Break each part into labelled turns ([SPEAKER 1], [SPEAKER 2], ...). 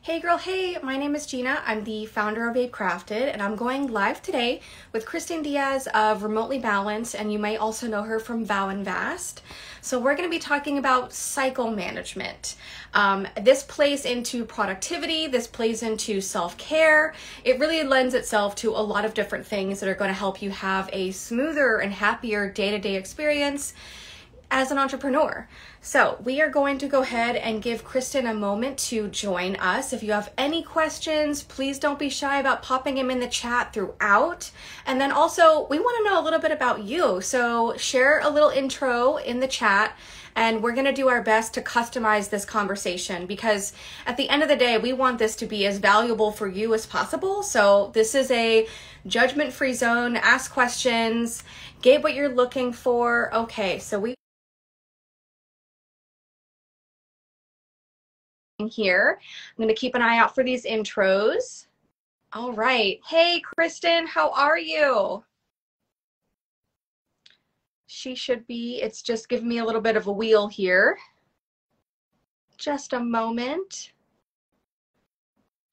[SPEAKER 1] Hey girl, hey, my name is Gina. I'm the founder of Babe Crafted, and I'm going live today with Kristen Diaz of Remotely Balanced, and you may also know her from Vow and Vast. So we're going to be talking about cycle management. This plays into productivity, this plays into self-care. It really lends itself to a lot of different things that are going to help you have a smoother and happier day-to-day experience as an entrepreneur. So we are going to go ahead and give Kristen a moment to join us. If you have any questions, please don't be shy about popping them in the chat throughout. And then also, we want to know a little bit about you. So share a little intro in the chat, and we're going to do our best to customize this conversation, because at the end of the day, we want this to be as valuable for you as possible. So this is a judgment-free zone. Ask questions, get what you're looking for. Okay, so we here. I'm going to keep an eye out for these intros. All right. Hey, Kristen, how are you? She should be. It's just giving me a little bit of a wheel here. Just a moment.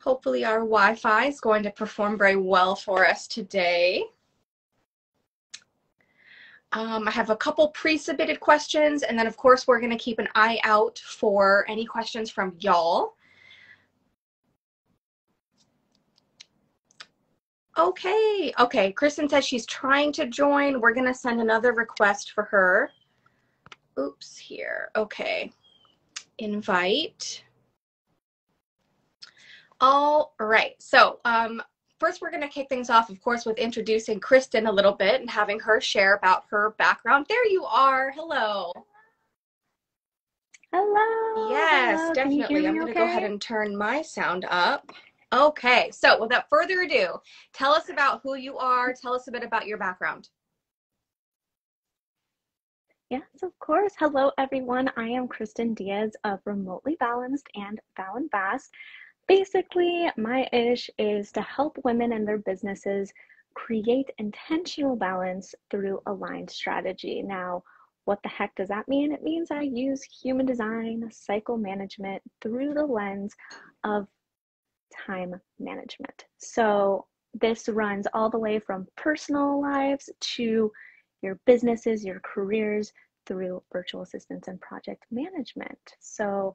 [SPEAKER 1] Hopefully our Wi-Fi is going to perform very well for us today. I have a couple pre-submitted questions, and then of course we're going to keep an eye out for any questions from y'all. Okay. Kristen says she's trying to join. We're going to send another request for her. Oops, here. Okay. Invite. All right. So, first we're going to kick things off, of course, with introducing Kristen a little bit and having her share about her background. There you are. Hello.
[SPEAKER 2] Hello.
[SPEAKER 1] Yes,
[SPEAKER 2] Hello. Can you
[SPEAKER 1] definitely.
[SPEAKER 2] hear
[SPEAKER 1] I'm
[SPEAKER 2] me
[SPEAKER 1] going to go ahead
[SPEAKER 2] okay?
[SPEAKER 1] and turn my sound up. Okay. So, without further ado, tell us about who you are. Tell us a bit about your background.
[SPEAKER 2] Yes, of course. Hello, everyone. I am Kristen Diaz of Remotely Balanced and Vow and Vast. Basically, my ish is to help women and their businesses create intentional balance through aligned strategy. Now, what the heck does that mean? It means I use human design, cycle management through the lens of time management. So this runs all the way from personal lives to your businesses, your careers, through virtual assistants and project management. So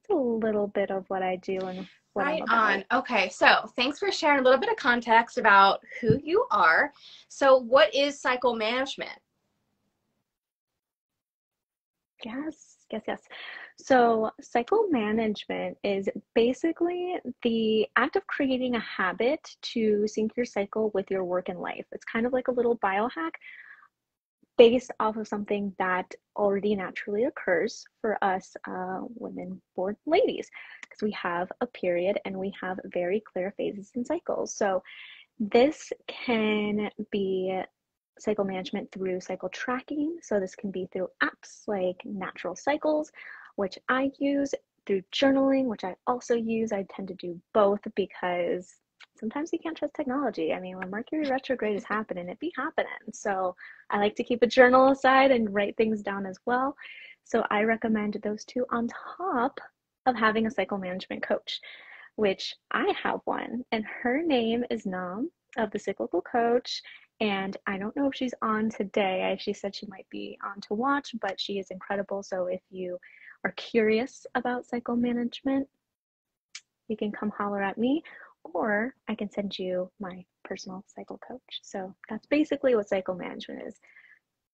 [SPEAKER 2] it's a little bit of what I do and what I'm
[SPEAKER 1] Right
[SPEAKER 2] about.
[SPEAKER 1] on. Okay, so thanks for sharing a little bit of context about who you are. So, what is cycle management?
[SPEAKER 2] Yes. So, cycle management is basically the act of creating a habit to sync your cycle with your work and life. It's kind of like a little biohack based off of something that already naturally occurs for us women born ladies, because we have a period and we have very clear phases and cycles. So this can be cycle management through cycle tracking. So this can be through apps like Natural Cycles, which I use, through journaling, which I also use. I tend to do both because sometimes you can't trust technology. I mean, when Mercury retrograde is happening, it be happening. So I like to keep a journal aside and write things down as well. So I recommend those two on top of having a cycle management coach, which I have one, and her name is Nam of the Cyclical Coach. And I don't know if she's on today. She said she might be on to watch, but she is incredible. So if you are curious about cycle management, you can come holler at me, or I can send you my personal cycle coach. So that's basically what cycle management is: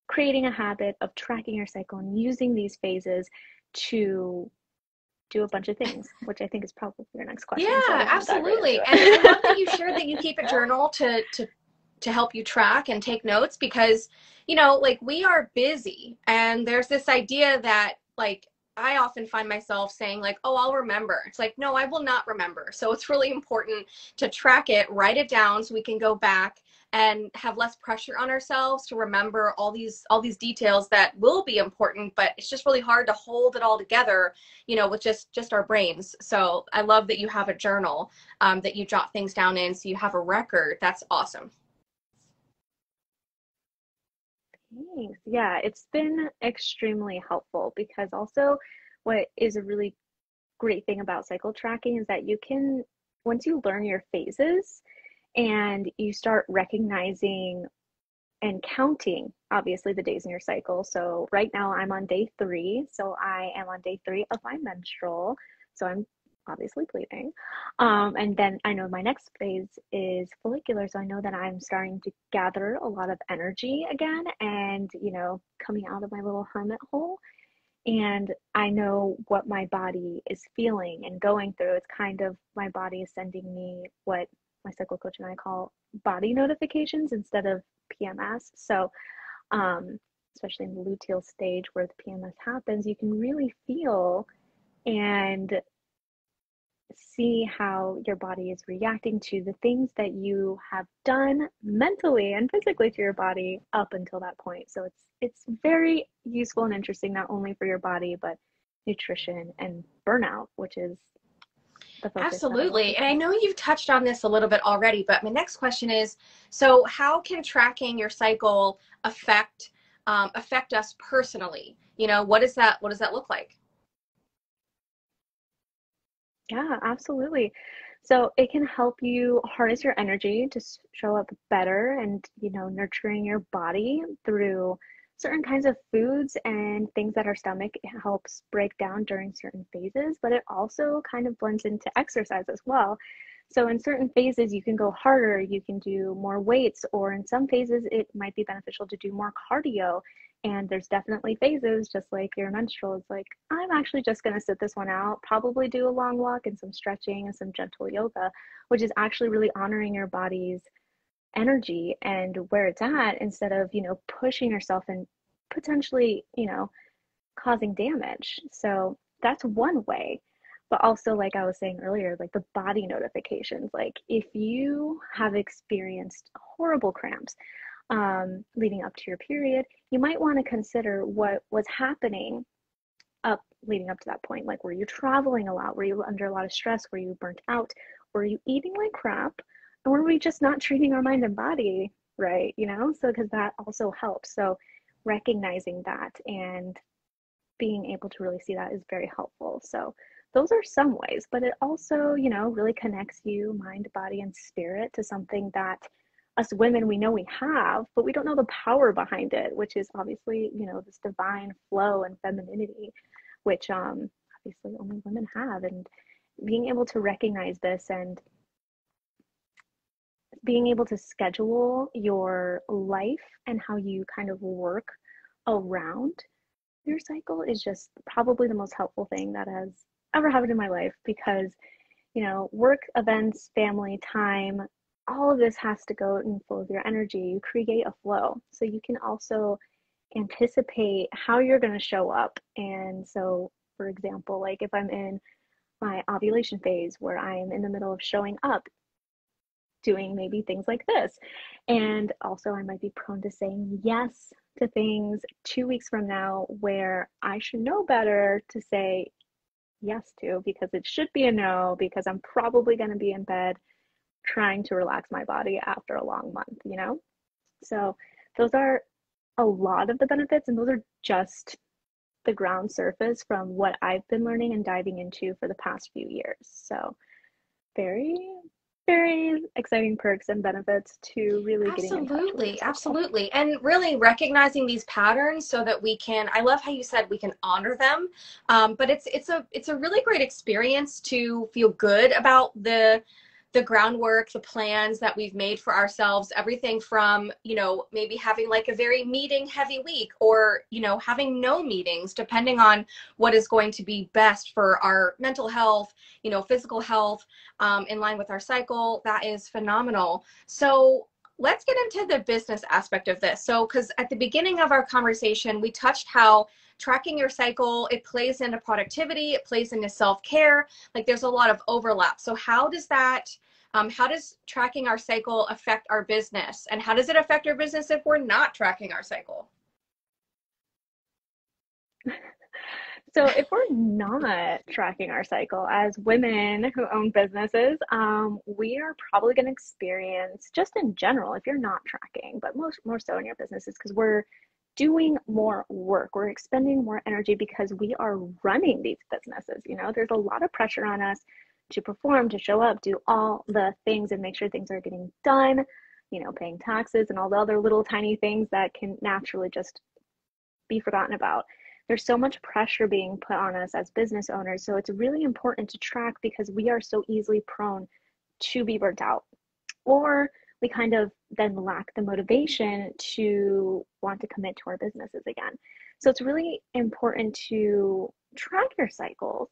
[SPEAKER 2] creating a habit of tracking your cycle and using these phases to do a bunch of things, which I think is probably your next question. So I
[SPEAKER 1] Yeah,
[SPEAKER 2] don't want to dive right into
[SPEAKER 1] absolutely. And I love that you shared that you
[SPEAKER 2] it.
[SPEAKER 1] keep a journal to help you track and take notes, because like, we are busy, and there's this idea that, like, I often find myself saying, like, oh, I'll remember. It's like, no, I will not remember. So it's really important to track it, write it down, so we can go back and have less pressure on ourselves to remember all these details that will be important, but it's just really hard to hold it all together, with just our brains. So I love that you have a journal, that you jot things down in, so you have a record. That's awesome.
[SPEAKER 2] Thanks. Yeah, it's been extremely helpful, because also what is a really great thing about cycle tracking is that you can, once you learn your phases and you start recognizing and counting, obviously, the days in your cycle. So right now I'm on day 3. So I am on day 3 of my menstrual. So I'm obviously bleeding. And then I know my next phase is follicular. So I know that I'm starting to gather a lot of energy again and, coming out of my little hermit hole. And I know what my body is feeling and going through. It's kind of my body is sending me what my cycle coach and I call body notifications instead of PMS. So, especially in the luteal stage where the PMS happens, you can really feel and see how your body is reacting to the things that you have done mentally and physically to your body up until that point. So it's very useful and interesting, not only for your body, but nutrition and burnout, which is the focus that I want to
[SPEAKER 1] Absolutely. And I know you've touched on this a little bit already, but my next question is, so how can tracking your cycle affect us personally? What does that look like?
[SPEAKER 2] Yeah, absolutely. So it can help you harness your energy to show up better and, nurturing your body through certain kinds of foods and things that our stomach helps break down during certain phases, but it also kind of blends into exercise as well. So in certain phases, you can go harder, you can do more weights, or in some phases, it might be beneficial to do more cardio. And there's definitely phases, just like your menstrual. It's like, I'm actually just going to sit this one out, probably do a long walk and some stretching and some gentle yoga, which is actually really honoring your body's energy and where it's at instead of, pushing yourself and potentially, causing damage. So that's one way. But also, like I was saying earlier, like the body notifications, like if you have experienced horrible cramps, leading up to your period, you might want to consider what was happening up leading up to that point. Like, were you traveling a lot? Were you under a lot of stress? Were you burnt out? Were you eating like crap? And were we just not treating our mind and body right? So because that also helps. So recognizing that and being able to really see that is very helpful. So those are some ways, but it also, really connects you, mind, body, and spirit to something that us women, we know we have, but we don't know the power behind it, which is obviously, this divine flow and femininity, which obviously only women have. And being able to recognize this and being able to schedule your life and how you kind of work around your cycle is just probably the most helpful thing that has ever happened in my life because, work, events, family, time, all of this has to go in flow of your energy. You create a flow. So you can also anticipate how you're going to show up. And so, for example, like if I'm in my ovulation phase where I'm in the middle of showing up, doing maybe things like this. And also, I might be prone to saying yes to things 2 weeks from now where I should know better to say yes to because it should be a no because I'm probably going to be in bed trying to relax my body after a long month. So those are a lot of the benefits, and those are just the ground surface from what I've been learning and diving into for the past few years. So very, very exciting perks and benefits to really getting in touch with your
[SPEAKER 1] Absolutely,
[SPEAKER 2] cycle.
[SPEAKER 1] absolutely. And really recognizing these patterns so that we can, I love how you said we can honor them. But it's a really great experience to feel good about the groundwork, the plans that we've made for ourselves, everything from, maybe having like a very meeting heavy week or, having no meetings, depending on what is going to be best for our mental health, physical health, in line with our cycle. That is phenomenal. So let's get into the business aspect of this. So, because at the beginning of our conversation, we touched how tracking your cycle, it plays into productivity, it plays into self-care. Like there's a lot of overlap. So how does tracking our cycle affect our business? And how does it affect our business if we're not tracking our cycle?
[SPEAKER 2] So if we're not tracking our cycle as women who own businesses, we are probably going to experience, just in general, if you're not tracking, but more so in your businesses, because we're doing more work. We're expending more energy because we are running these businesses. There's a lot of pressure on us to perform, to show up, do all the things and make sure things are getting done, paying taxes and all the other little tiny things that can naturally just be forgotten about. There's so much pressure being put on us as business owners. So it's really important to track because we are so easily prone to be burnt out, or we kind of then lack the motivation to want to commit to our businesses again. So it's really important to track your cycles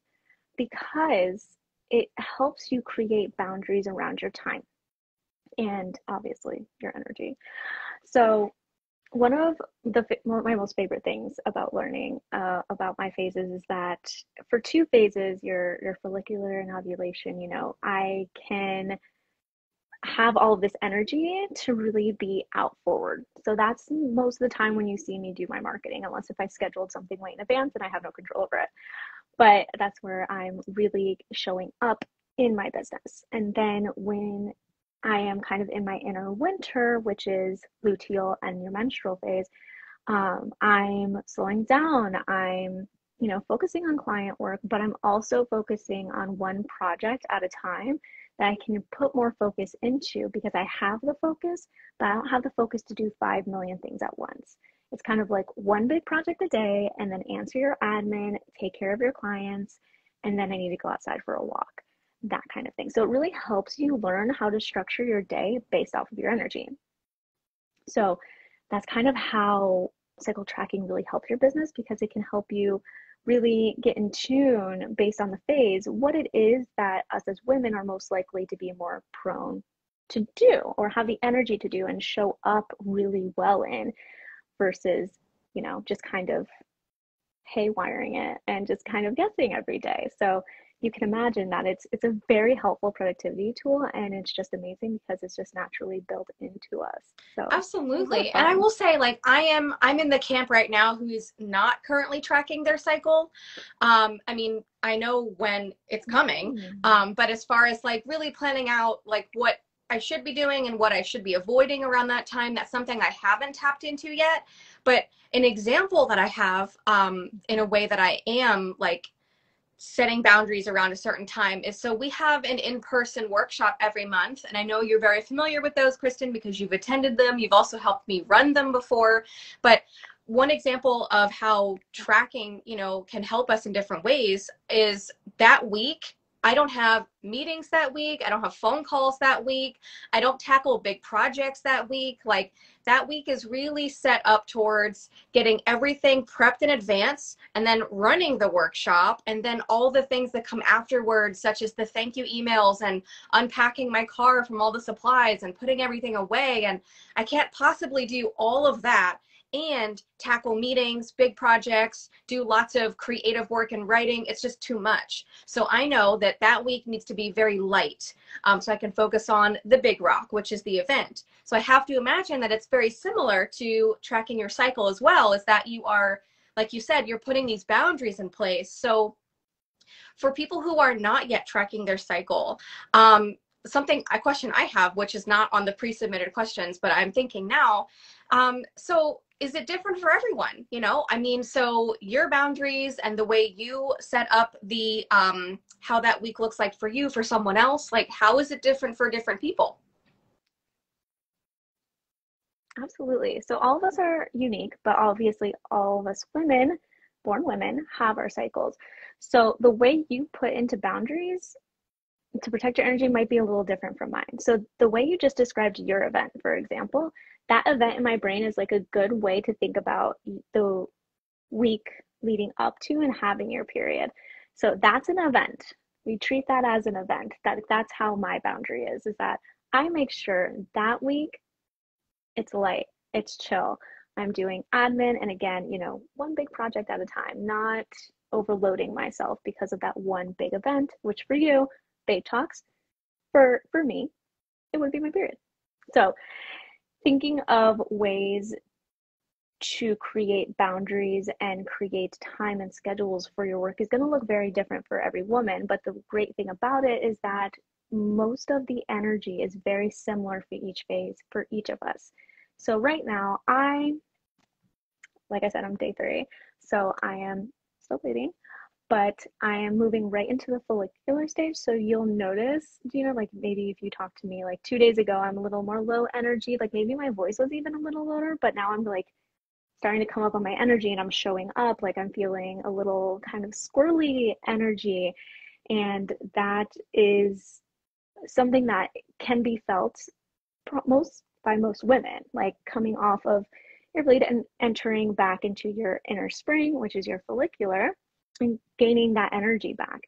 [SPEAKER 2] because it helps you create boundaries around your time and obviously your energy. So one of my most favorite things about learning about my phases is that for 2 phases, your follicular and ovulation, I can have all of this energy to really be out forward. So that's most of the time when you see me do my marketing, unless if I scheduled something way in advance and I have no control over it. But that's where I'm really showing up in my business. And then when I am kind of in my inner winter, which is luteal and your menstrual phase, I'm slowing down. I'm, focusing on client work, but I'm also focusing on one project at a time that I can put more focus into because I have the focus, but I don't have the focus to do 5 million things at once. It's kind of like one big project a day and then answer your admin, take care of your clients, and then I need to go outside for a walk, that kind of thing. So it really helps you learn how to structure your day based off of your energy. So that's kind of how cycle tracking really helps your business because it can help you really get in tune based on the phase, what it is that us as women are most likely to be more prone to do or have the energy to do and show up really well in versus, just kind of haywiring it and just kind of guessing every day. So you can imagine that it's a very helpful productivity tool and it's just amazing because it's just naturally built into us. So
[SPEAKER 1] Absolutely. And I will say, like, I'm in the camp right now who's not currently tracking their cycle. I mean, I know when it's coming, but as far as like really planning out like what I should be doing and what I should be avoiding around that time, that's something I haven't tapped into yet. But an example that I have in a way that I am like setting boundaries around a certain time is, so we have an in-person workshop every month, and I know you're very familiar with those, Kristen, because you've attended them. You've also helped me run them before. But one example of how tracking, can help us in different ways is that week I don't have meetings that week. I don't have phone calls that week. I don't tackle big projects that week. Like, that week is really set up towards getting everything prepped in advance and then running the workshop, and then all the things that come afterwards, such as the thank you emails and unpacking my car from all the supplies and putting everything away. And I can't possibly do all of that and tackle meetings, big projects, do lots of creative work and writing. It's just too much. So I know that that week needs to be very light, so I can focus on the big rock, which is the event. So I have to imagine that it's very similar to tracking your cycle as well, is that you are, like you said, you're putting these boundaries in place. So for people who are not yet tracking their cycle, a question I have, which is not on the pre-submitted questions, but I'm thinking now, so is it different for everyone? I mean, so your boundaries and the way you set up the, how that week looks like for you, for someone else, like how is it different for different people?
[SPEAKER 2] Absolutely. So all of us are unique, but obviously all of us women, born women, have our cycles. So the way you put into boundaries to protect your energy might be a little different from mine. So the way you just described your event, for example, that event in my brain is like a good way to think about the week leading up to and having your period. So that's an event. We treat that as an event. That's how my boundary is that I make sure that week it's light, it's chill. I'm doing admin and again, one big project at a time, not overloading myself because of that one big event, which for you, babe talks, for me, it would be my period. So thinking of ways to create boundaries and create time and schedules for your work is going to look very different for every woman. But the great thing about it is that most of the energy is very similar for each phase for each of us. So right now, I like I said, I'm day 3. So I am still bleeding, but I am moving right into the follicular stage. So you'll notice, like maybe if you talked to me like 2 days ago, I'm a little more low energy, like maybe my voice was even a little lower, but now I'm like starting to come up on my energy and I'm showing up, like I'm feeling a little kind of squirrely energy. And that is something that can be felt by most women, like coming off of your bleed and entering back into your inner spring, which is your follicular, and gaining that energy back.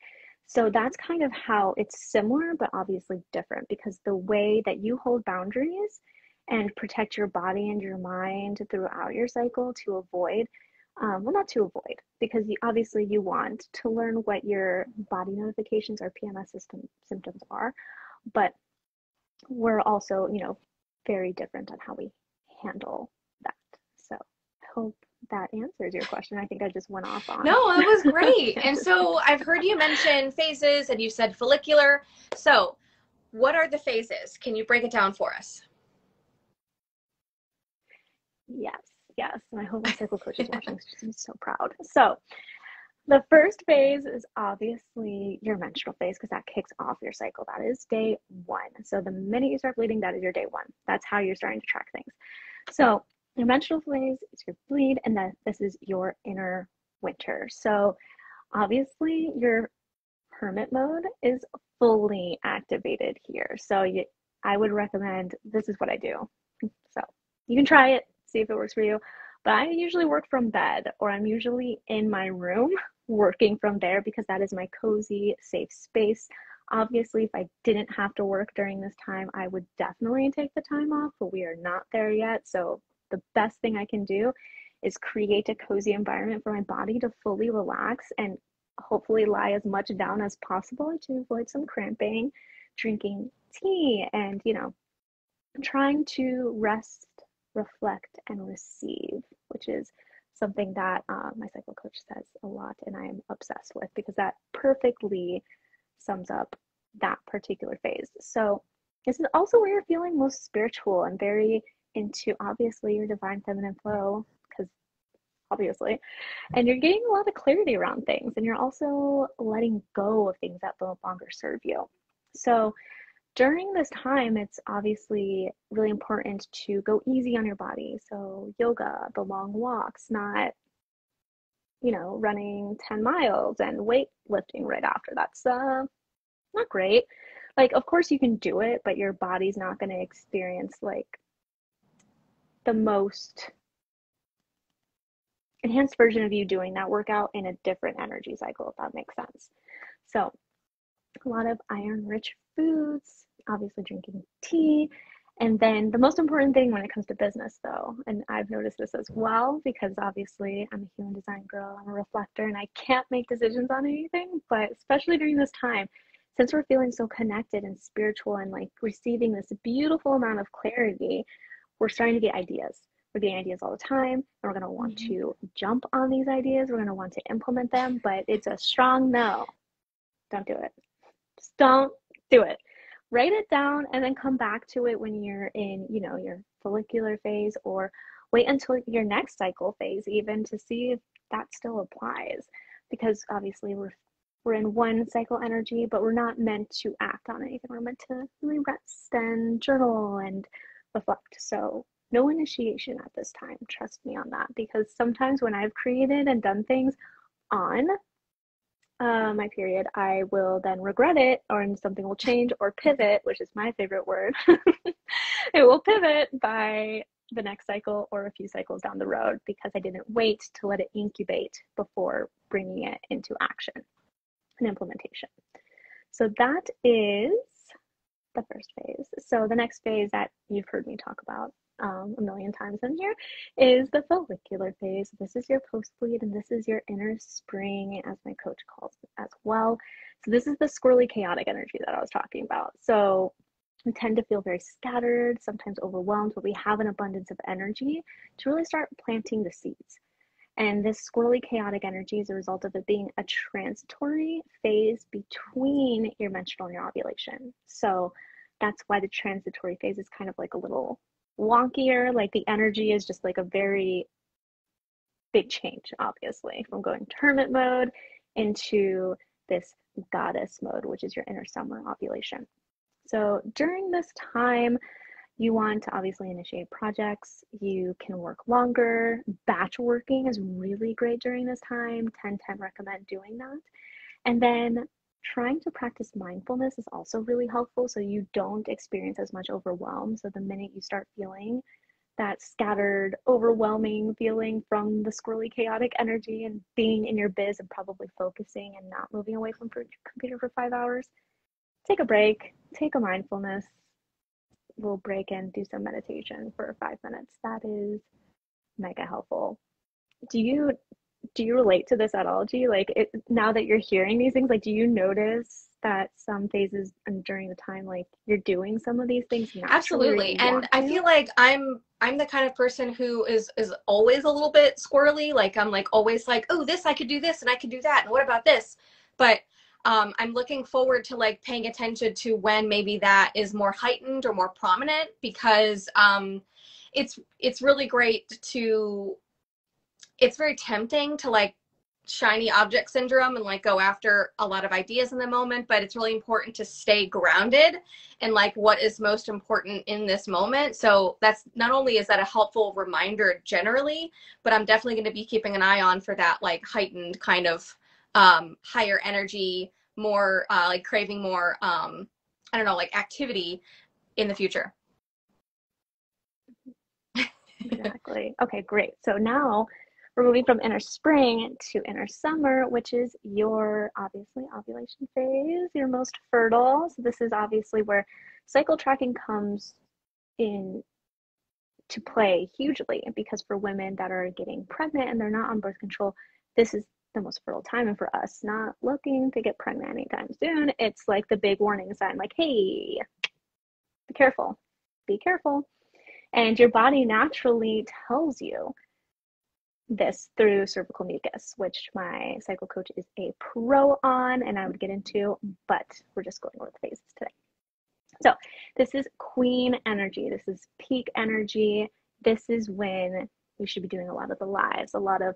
[SPEAKER 2] So that's kind of how it's similar, but obviously different, because the way that you hold boundaries and protect your body and your mind throughout your cycle to avoid, well, not to avoid, because obviously you want to learn what your body notifications or PMS symptoms are, but we're also, very different on how we handle that. So I hope that answers your question. I think I just went off on.
[SPEAKER 1] No, that was great. And so I've heard you mention phases and you said follicular. So what are the phases? Can you break it down for us?
[SPEAKER 2] Yes, yes. And I hope my cycle coach is watching. She's so proud. So the first phase is obviously your menstrual phase, because that kicks off your cycle. That is day 1. So the minute you start bleeding, that is your day 1. That's how you're starting to track things. So your menstrual phase is your bleed, and then this is your inner winter. So obviously your hermit mode is fully activated here. So I would recommend, this is what I do. So you can try it, see if it works for you. But I usually work from bed, or I'm usually in my room working from there, because that is my cozy, safe space. Obviously, if I didn't have to work during this time, I would definitely take the time off, but we are not there yet. So the best thing I can do is create a cozy environment for my body to fully relax and hopefully lie as much down as possible to avoid some cramping, drinking tea, and, trying to rest, reflect, and receive, which is something that my cycle coach says a lot, and I am obsessed with, because that perfectly sums up that particular phase. So this is also where you're feeling most spiritual and very into, obviously, your divine feminine flow, because obviously, and you're getting a lot of clarity around things, and you're also letting go of things that no longer serve you. So during this time, it's obviously really important to go easy on your body. So yoga, the long walks, not, running 10 miles and weightlifting right after. That's not great. Like, of course you can do it, but your body's not going to experience like the most enhanced version of you doing that workout in a different energy cycle, if that makes sense. So a lot of iron rich foods, obviously drinking tea. And then the most important thing when it comes to business, though, and I've noticed this as well, because obviously I'm a human design girl, I'm a reflector, and I can't make decisions on anything, but especially during this time, since we're feeling so connected and spiritual and like receiving this beautiful amount of clarity, we're starting to get ideas. We're getting ideas all the time, and we're going to want to jump on these ideas. We're going to want to implement them, but it's a strong no. Don't do it. Just don't do it. Write it down and then come back to it when you're in, your follicular phase, or wait until your next cycle phase even to see if that still applies. Because obviously we're in one cycle energy, but we're not meant to act on anything. We're meant to really rest and journal and reflect. So no initiation at this time. Trust me on that, because sometimes when I've created and done things on my period, I will then regret it, or something will change or pivot, which is my favorite word. It will pivot by the next cycle or a few cycles down the road, because I didn't wait to let it incubate before bringing it into action and implementation. So that is the first phase. So the next phase that you've heard me talk about a million times in here is the follicular phase. This is your post-bleed, and this is your inner spring, as my coach calls it as well. So this is the squirrely, chaotic energy that I was talking about. So we tend to feel very scattered, sometimes overwhelmed, but we have an abundance of energy to really start planting the seeds. And this squirrely, chaotic energy is a result of it being a transitory phase between your menstrual and your ovulation. So that's why the transitory phase is kind of like a little wonkier. Like the energy is just like a very big change, obviously, from going to hermit mode into this goddess mode, which is your inner summer ovulation. So during this time, you want to obviously initiate projects. You can work longer. Batch working is really great during this time. 10-10 recommend doing that. And then trying to practice mindfulness is also really helpful so you don't experience as much overwhelm. So the minute you start feeling that scattered, overwhelming feeling from the squirrely, chaotic energy and being in your biz and probably focusing and not moving away from your computer for 5 hours, take a break, take a mindfulness. We'll break and do some meditation for 5 minutes. That is mega helpful. Do you relate to this at all? Do you like it now that you're hearing these things? Like, do you notice that some phases and during the time, like you're doing some of these things naturally or
[SPEAKER 1] Absolutely.
[SPEAKER 2] you
[SPEAKER 1] And
[SPEAKER 2] want
[SPEAKER 1] I
[SPEAKER 2] to?
[SPEAKER 1] feel like I'm the kind of person who is always a little bit squirrely. Like I'm like always like, oh, this I could do this and I could do that. And what about this? But I'm looking forward to like paying attention to when maybe that is more heightened or more prominent because it's really great to it's very tempting to like shiny object syndrome and like go after a lot of ideas in the moment, but it's really important to stay grounded and like what is most important in this moment. So that's not only is that a helpful reminder generally, but I'm definitely going to be keeping an eye on for that like heightened kind of higher energy, more like craving more I don't know, like activity in the future.
[SPEAKER 2] Exactly. Okay, great. So now we're moving from inner spring to inner summer, which is your obviously ovulation phase, your most fertile. So this is obviously where cycle tracking comes in to play hugely because for women that are getting pregnant and they're not on birth control, this is the most fertile time. And for us not looking to get pregnant anytime soon, it's like the big warning sign, like, hey, be careful, be careful. And your body naturally tells you this through cervical mucus, which my cycle coach is a pro on, and I would get into, but we're just going over the phases today. So this is queen energy. This is peak energy. This is when we should be doing a lot of the lives, a lot of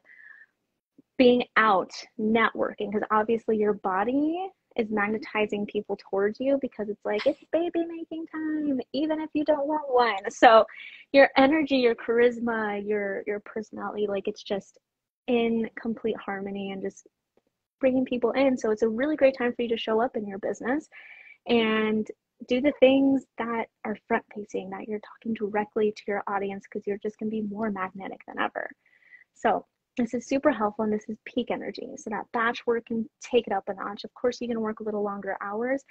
[SPEAKER 2] being out, networking, because obviously your body is magnetizing people towards you because it's like it's baby making time, even if you don't want one. So your energy, your charisma, your personality, like it's just in complete harmony and just bringing people in. So it's a really great time for you to show up in your business and do the things that are front facing, that you're talking directly to your audience because you're just going to be more magnetic than ever. So this is super helpful, and this is peak energy. So that batch work can take it up a notch. Of course, you can work a little longer hours,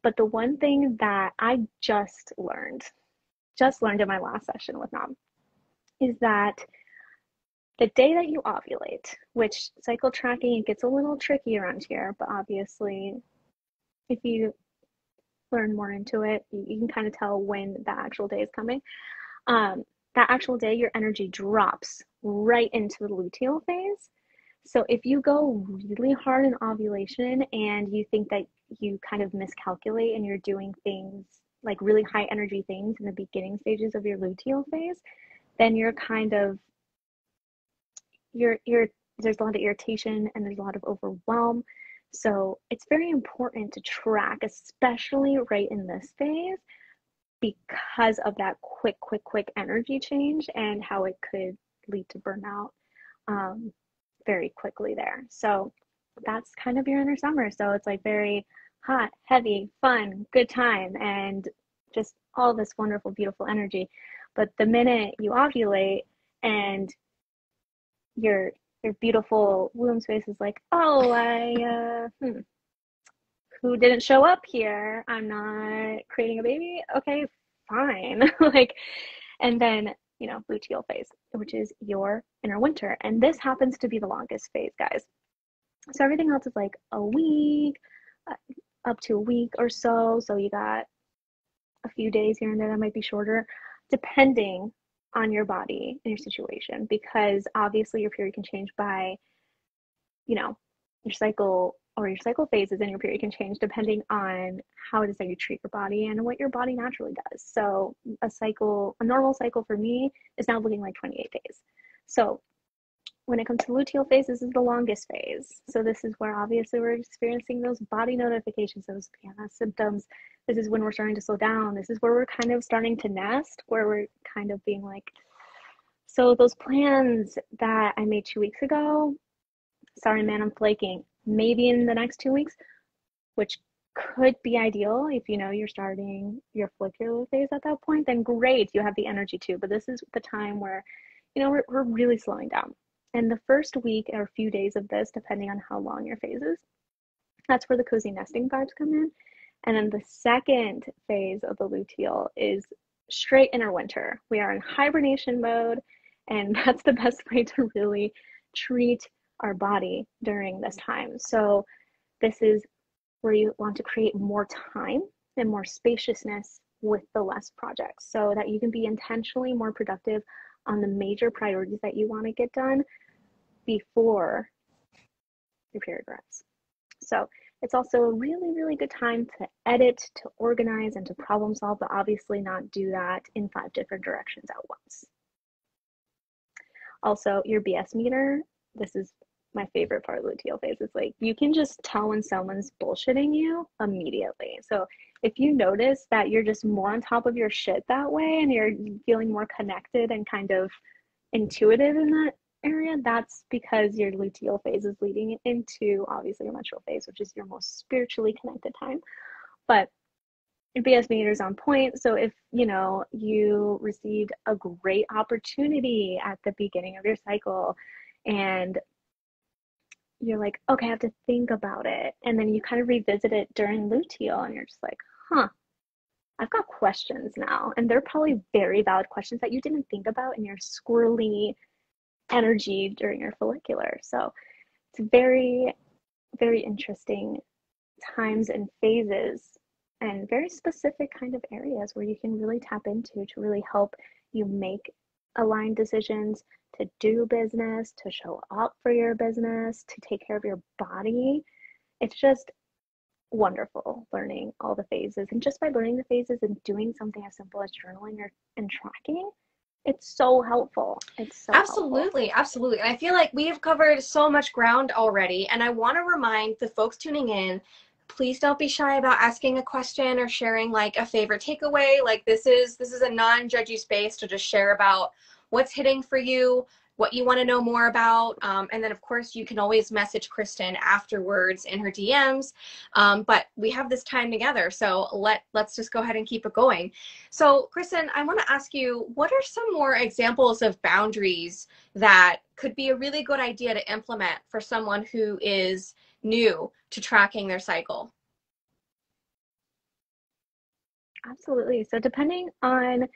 [SPEAKER 2] but the one thing that I just learned in my last session with Nam, is that the day that you ovulate, which cycle tracking, it gets a little tricky around here, but obviously if you learn more into it, you can kind of tell when the actual day is coming. That actual day, your energy drops right into the luteal phase. So if you go really hard in ovulation and you think that you kind of miscalculate and you're doing things like really high energy things in the beginning stages of your luteal phase, then you're kind of you're there's a lot of irritation and there's a lot of overwhelm. So it's very important to track, especially right in this phase, because of that quick energy change and how it could lead to burnout very quickly there. So that's kind of your inner summer. So it's like very hot, heavy, fun, good time, and just all this wonderful, beautiful energy. But the minute you ovulate and your beautiful womb space is like, oh, who didn't show up here? I'm not creating a baby. Okay, fine. Like, and then, luteal phase, which is your inner winter. And this happens to be the longest phase, guys. So everything else is like a week, up to a week or so. So you got a few days here and there that might be shorter, depending on your body and your situation, because obviously your period can change by, your cycle, or your cycle phases and your period can change depending on how it is that you treat your body and what your body naturally does. So a normal cycle for me is now looking like 28 days. So when it comes to luteal phase, this is the longest phase. So this is where obviously we're experiencing those body notifications, those PMS symptoms. This is when we're starting to slow down. This is where we're kind of starting to nest, where we're kind of being like, so those plans that I made 2 weeks ago, sorry, man, I'm flaking. Maybe in the next 2 weeks, which could be ideal if you know you're starting your follicular phase at that point, then great, you have the energy too. But this is the time where, we're really slowing down. And the first week or few days of this, depending on how long your phase is, that's where the cozy nesting vibes come in. And then the second phase of the luteal is straight inner winter. We are in hibernation mode, and that's the best way to really treat our body during this time. So this is where you want to create more time and more spaciousness with the less projects so that you can be intentionally more productive on the major priorities that you want to get done before your period arrives. So it's also a really, really good time to edit, to organize, and to problem solve, but obviously not do that in 5 different directions at once. Also, your BS meter, this is my favorite part of luteal phase. It's like you can just tell when someone's bullshitting you immediately. So if you notice that you're just more on top of your shit that way and you're feeling more connected and kind of intuitive in that area, that's because your luteal phase is leading into obviously your menstrual phase, which is your most spiritually connected time. But your BS meter is on point. So if you received a great opportunity at the beginning of your cycle and you're like, okay, I have to think about it, and then you kind of revisit it during luteal and you're just like, I've got questions now, and they're probably very valid questions that you didn't think about in your squirrely energy during your follicular. So it's very, very interesting times and phases and very specific kind of areas where you can really tap into to really help you make aligned decisions, to do business, to show up for your business, to take care of your body. It's just wonderful learning all the phases. And just by learning the phases and doing something as simple as journaling and tracking, it's so helpful. It's so
[SPEAKER 1] Absolutely,
[SPEAKER 2] helpful.
[SPEAKER 1] absolutely. And I feel like we have covered so much ground already. And I want to remind the folks tuning in, please don't be shy about asking a question or sharing like a favorite takeaway. Like this is a non-judgy space to just share about what's hitting for you, what you want to know more about. And then of course you can always message Kristen afterwards in her DMs. But we have this time together. So let's just go ahead and keep it going. So Kristen, I want to ask you, what are some more examples of boundaries that could be a really good idea to implement for someone who is new to tracking their cycle?
[SPEAKER 2] Absolutely. So depending on,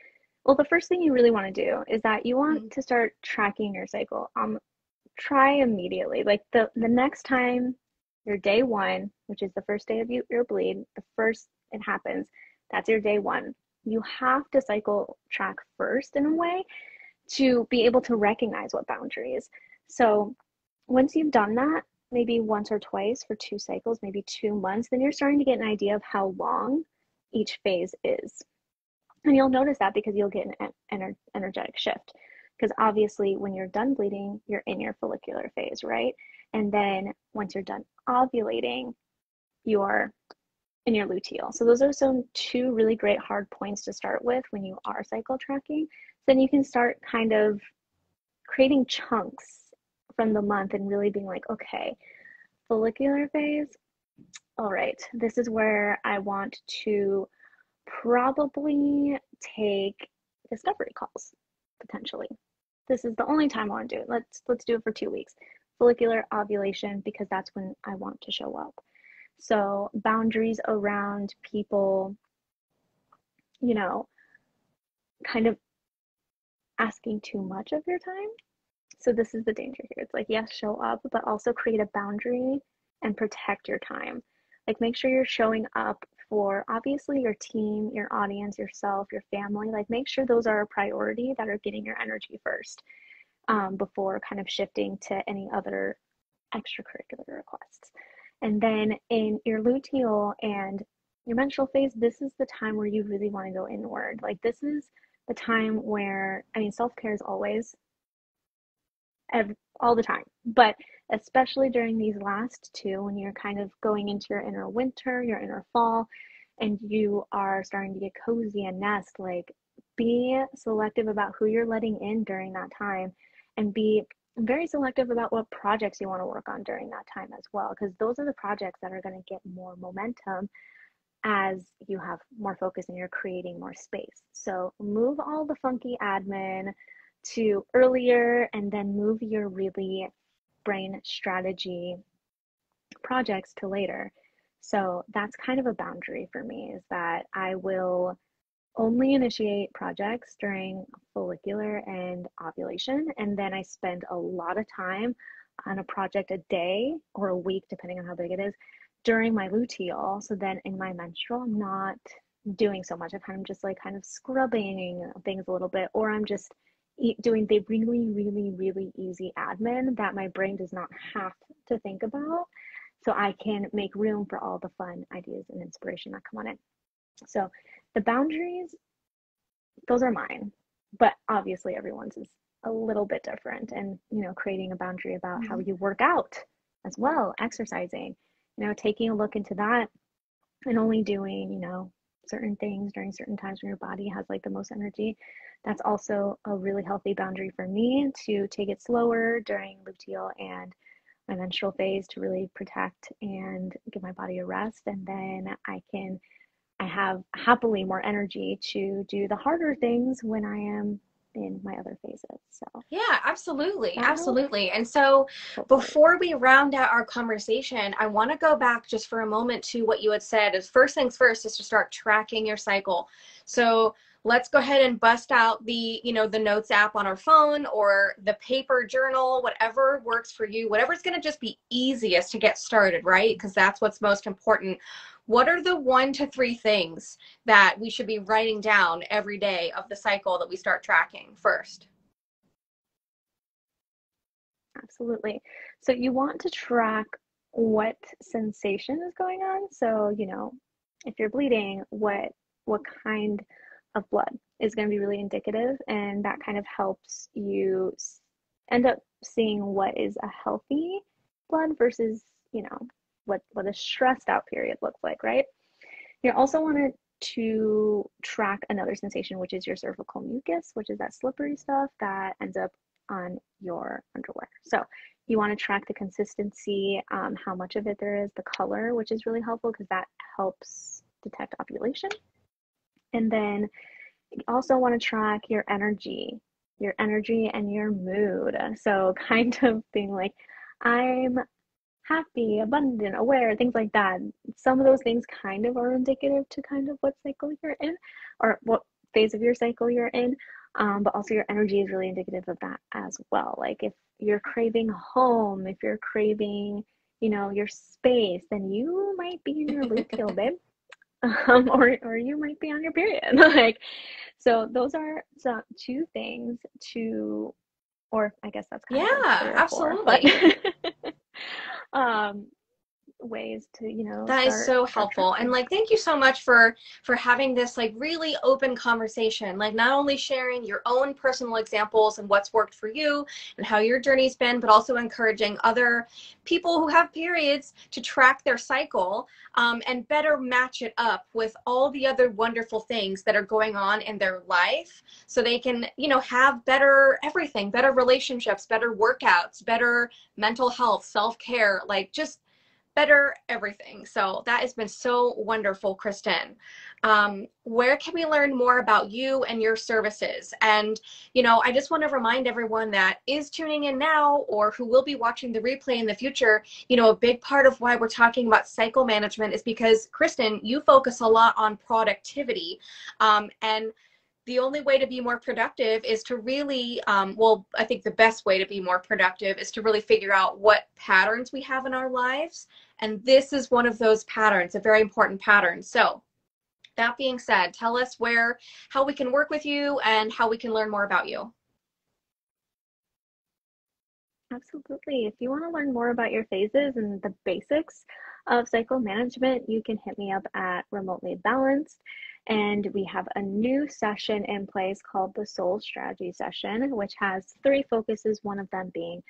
[SPEAKER 2] well, the first thing you really want to do is that you want to start tracking your cycle. Try immediately. Like the next time your day one, which is the first day of your bleed, the first it happens, that's your day one. You have to cycle track first in a way to be able to recognize what boundaries. So once you've done that, maybe once or twice for 2 cycles, maybe 2 months, then you're starting to get an idea of how long each phase is. And you'll notice that because you'll get an energetic shift. Because obviously when you're done bleeding, you're in your follicular phase, right? And then once you're done ovulating, you're in your luteal. So those are some 2 really great hard points to start with when you are cycle tracking. Then you can start kind of creating chunks from the month and really being like, okay, follicular phase, all right, this is where I want to probably take discovery calls potentially. This is the only time I want to do it. Let's do it for 2 weeks. Follicular ovulation, because that's when I want to show up. So boundaries around people, kind of asking too much of your time. So this is the danger here. It's like, yes, show up, but also create a boundary and protect your time. Like make sure you're showing up for obviously your team, your audience, yourself, your family. Like make sure those are a priority, that are getting your energy first, before kind of shifting to any other extracurricular requests. And then in your luteal and your menstrual phase, this is the time where you really want to go inward. Like this is the time where, self-care is always all the time. But especially during these last two, when you're kind of going into your inner winter, your inner fall, and you are starting to get cozy and nest, like be selective about who you're letting in during that time, and be very selective about what projects you want to work on during that time as well, because those are the projects that are going to get more momentum as you have more focus and you're creating more space. So move all the funky admin to earlier, and then move your really brain strategy projects to later. So that's kind of a boundary for me, is that I will only initiate projects during follicular and ovulation, and then I spend a lot of time on a project a day or a week, depending on how big it is, during my luteal. So then in my menstrual, I'm not doing so much. I'm just like kind of scrubbing things a little bit, or I'm just doing the really, really, really easy admin that my brain does not have to think about. So I can make room for all the fun ideas and inspiration that come on in. So the boundaries, those are mine, but obviously everyone's is a little bit different. And, creating a boundary about how you work out as well, exercising, taking a look into that, and only doing, certain things during certain times when your body has like the most energy. That's also a really healthy boundary for me, to take it slower during luteal and my menstrual phase, to really protect and give my body a rest. And then I have happily more energy to do the harder things when I am in my other phases. So
[SPEAKER 1] yeah, absolutely. Absolutely. And so before we round out our conversation, I want to go back just for a moment to what you had said is first things first is to start tracking your cycle. So let's go ahead and bust out the notes app on our phone, or the paper journal, whatever works for you, whatever's going to just be easiest to get started, right? Because that's what's most important. What are the 1 to 3 things that we should be writing down every day of the cycle that we start tracking first?
[SPEAKER 2] Absolutely. So you want to track what sensation is going on. So, if you're bleeding, what kind of blood is going to be really indicative, and that kind of helps you end up seeing what is a healthy blood versus, what a stressed out period looks like, right? You also want to track another sensation, which is your cervical mucus, which is that slippery stuff that ends up on your underwear. So you want to track the consistency, how much of it there is, the color, which is really helpful because that helps detect ovulation. And then you also want to track your energy and your mood. So kind of being like, I'm happy, abundant, aware, things like that. Some of those things kind of are indicative to kind of what cycle you're in, or what phase of your cycle you're in. But also your energy is really indicative of that as well. Like if you're craving home, if you're craving, your space, then you might be in your luteal, babe. Or you might be on your period. Like, so those are two things to, or I guess that's kind of like 3 or 4,
[SPEAKER 1] absolutely.
[SPEAKER 2] But ways to
[SPEAKER 1] that is so helpful. And like, thank you so much for having this like really open conversation, like not only sharing your own personal examples and what's worked for you and how your journey's been, but also encouraging other people who have periods to track their cycle, and better match it up with all the other wonderful things that are going on in their life, so they can have better everything, better relationships, better workouts, better mental health, self-care, like just better everything. So that has been so wonderful, Kristen. Where can we learn more about you and your services? And, I just want to remind everyone that is tuning in now or who will be watching the replay in the future, a big part of why we're talking about cycle management is because, Kristen, you focus a lot on productivity. And the only way to be more productive is to really, I think the best way to be more productive is to really figure out what patterns we have in our lives. And this is one of those patterns, a very important pattern. So that being said, tell us how we can work with you and how we can learn more about you.
[SPEAKER 2] Absolutely. If you want to learn more about your phases and the basics of cycle management, you can hit me up at Remotely Balanced. And we have a new session in place called the Soul Strategy session, which has 3 focuses, one of them being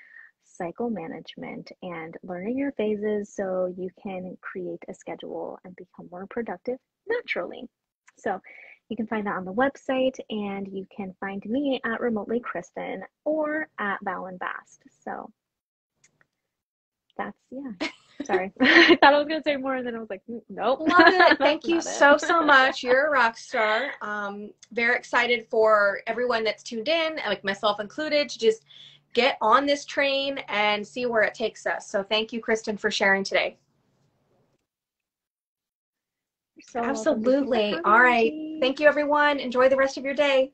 [SPEAKER 2] cycle management and learning your phases so you can create a schedule and become more productive naturally. So you can find that on the website, and you can find me at Remotely Kristen or at Val and Vast. So that's, yeah. Sorry. I thought I was going to say more, and then I was like, nope.
[SPEAKER 1] Love it. Thank you so,
[SPEAKER 2] it.
[SPEAKER 1] so much. You're a rock star. Very excited for everyone that's tuned in, like myself included, to just get on this train and see where it takes us. So thank you, Kristen, for sharing today.
[SPEAKER 2] You're so welcome.
[SPEAKER 1] Absolutely. All right. Thank you, everyone. Enjoy the rest of your day.